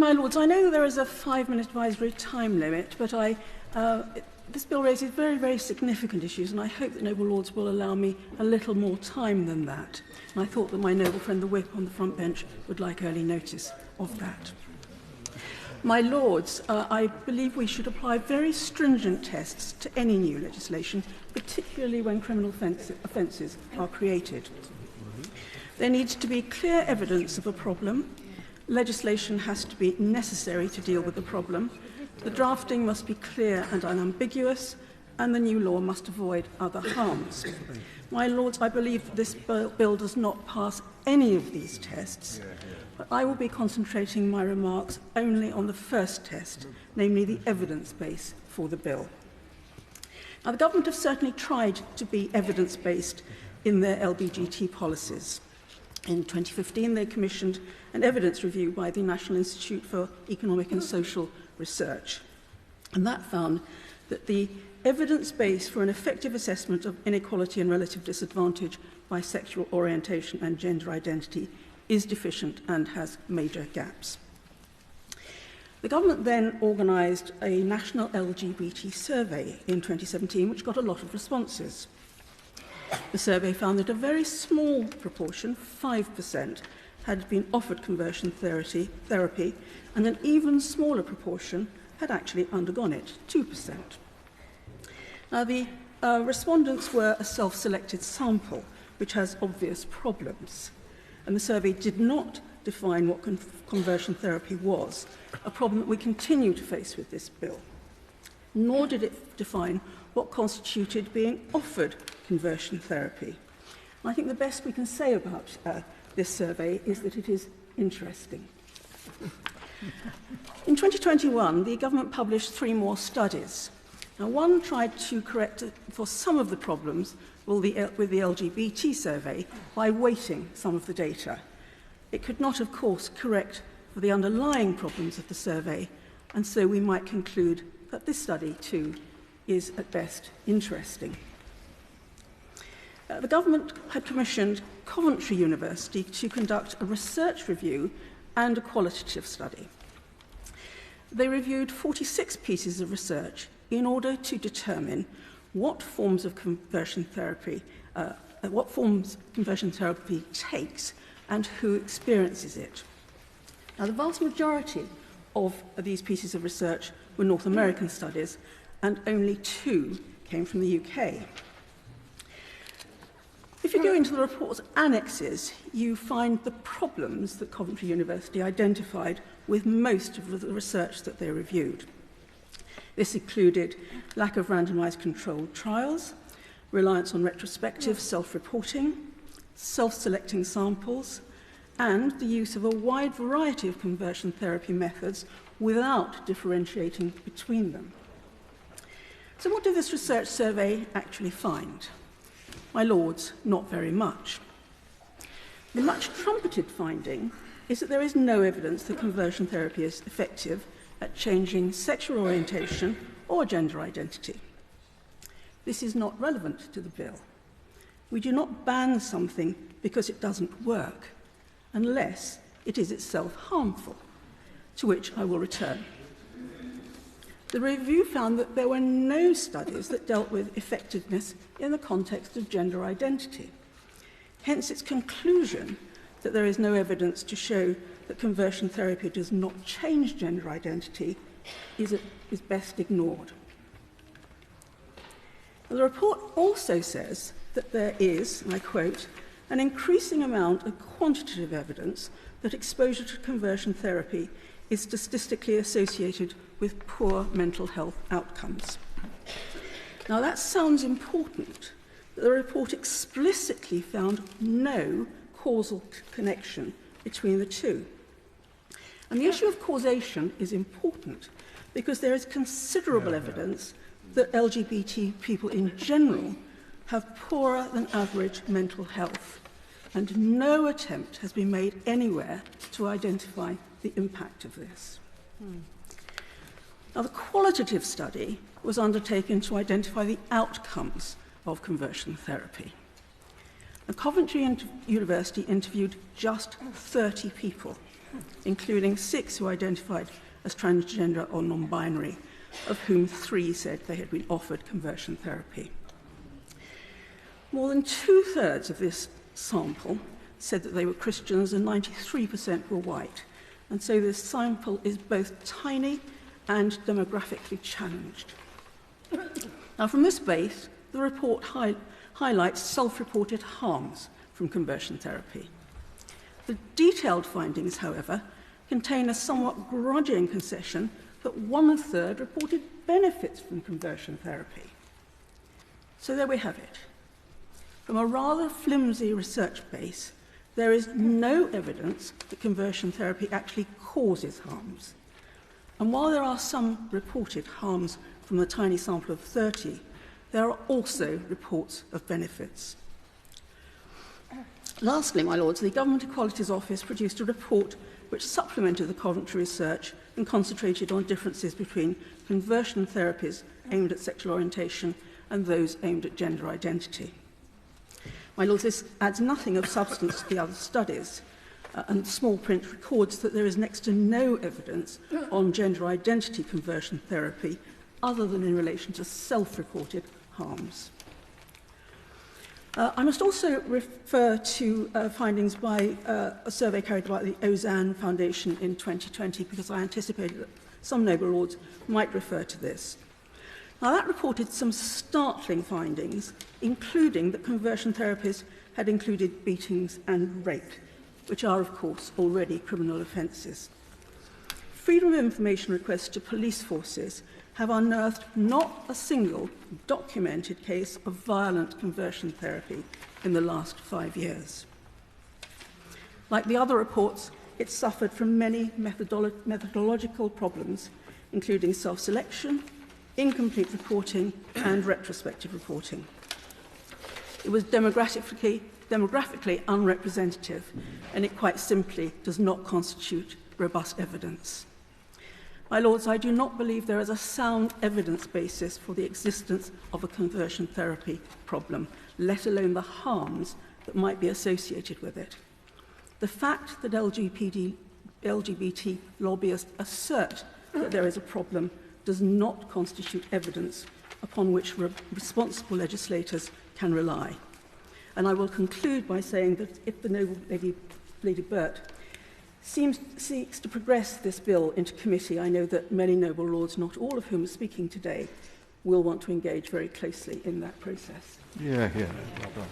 My Lords, I know there is a 5-minute advisory time limit, but this bill raises very, very significant issues, and I hope that noble Lords will allow me a little more time than that. And I thought that my noble friend the Whip on the front bench would like early notice of that. My Lords, I believe we should apply very stringent tests to any new legislation, particularly when criminal offences are created. There needs to be clear evidence of a problem. Legislation has to be necessary to deal with the problem. The drafting must be clear and unambiguous, and the new law must avoid other harms. My Lords, I believe that this bill does not pass any of these tests, but I will be concentrating my remarks only on the first test, namely the evidence base for the bill. Now, the government have certainly tried to be evidence-based in their LBGT policies. In 2015, they commissioned an evidence review by the National Institute for Economic and Social Research, and that found that the evidence base for an effective assessment of inequality and relative disadvantage by sexual orientation and gender identity is deficient and has major gaps. The government then organised a national LGBT survey in 2017, which got a lot of responses. The survey found that a very small proportion, 5%, had been offered conversion therapy, and an even smaller proportion had actually undergone it, 2%. Now, the respondents were a self-selected sample, which has obvious problems, and the survey did not define what conversion therapy was, a problem that we continue to face with this bill. Nor did it define what constituted being offered conversion therapy. I think the best we can say about this survey is that it is interesting. In 2021, the government published 3 more studies. Now, one tried to correct for some of the problems with the LGBT survey by weighting some of the data. It could not, of course, correct for the underlying problems of the survey, and so we might conclude that this study, too, is at best interesting. The government had commissioned Coventry University to conduct a research review and a qualitative study. They reviewed 46 pieces of research in order to determine what forms of conversion therapy takes and who experiences it. Now, the vast majority of these pieces of research were North American studies, and only 2 came from the UK. If you go into the report's annexes, you find the problems that Coventry University identified with most of the research that they reviewed. This included lack of randomised controlled trials, reliance on retrospective self-reporting, self-selecting samples, and the use of a wide variety of conversion therapy methods without differentiating between them. So what did this research survey actually find? My Lords, not very much. The much trumpeted finding is that there is no evidence that conversion therapy is effective at changing sexual orientation or gender identity. This is not relevant to the bill. We do not ban something because it doesn't work, unless it is itself harmful, to which I will return. The review found that there were no studies that dealt with effectiveness in the context of gender identity. Hence, its conclusion that there is no evidence to show that conversion therapy does not change gender identity is best ignored. The report also says that there is, and I quote, an increasing amount of quantitative evidence that exposure to conversion therapy is statistically associated with poor mental health outcomes. Now, that sounds important, but the report explicitly found no causal connection between the two. And the issue of causation is important because there is considerable evidence that LGBT people in general have poorer than average mental health, and no attempt has been made anywhere to identify the impact of this. Now, the qualitative study was undertaken to identify the outcomes of conversion therapy. The Coventry University interviewed just 30 people, including 6 who identified as transgender or non-binary, of whom 3 said they had been offered conversion therapy. More than 2/3 of this sample said that they were Christians and 93% were white. And so this sample is both tiny and demographically challenged. Now, from this base, the report highlights self-reported harms from conversion therapy. The detailed findings, however, contain a somewhat grudging concession that 1/3 reported benefits from conversion therapy. So there we have it. From a rather flimsy research base, there is no evidence that conversion therapy actually causes harms. And while there are some reported harms from the tiny sample of 30, there are also reports of benefits. Lastly, my lords, the Government Equalities Office produced a report which supplemented the Coventry research and concentrated on differences between conversion therapies aimed at sexual orientation and those aimed at gender identity. My lords, this adds nothing of substance to the other studies, and small print records that there is next to no evidence on gender identity conversion therapy other than in relation to self-reported harms. I must also refer to findings by a survey carried out by the Ozanne Foundation in 2020, because I anticipated that some noble lords might refer to this. Now, that reported some startling findings, including that conversion therapies had included beatings and rape, which are, of course, already criminal offences. Freedom of information requests to police forces have unearthed not a single documented case of violent conversion therapy in the last 5 years. Like the other reports, it suffered from many methodological problems, including self-selection, incomplete reporting, and retrospective reporting. It was demographically unrepresentative, and it quite simply does not constitute robust evidence. My lords, I do not believe there is a sound evidence basis for the existence of a conversion therapy problem, let alone the harms that might be associated with it. The fact that LGBT lobbyists assert that there is a problem does not constitute evidence upon which responsible legislators can rely. And I will conclude by saying that if the noble Lady Burt seeks to progress this bill into committee, I know that many noble lords, not all of whom are speaking today, will want to engage very closely in that process. Yeah, well done.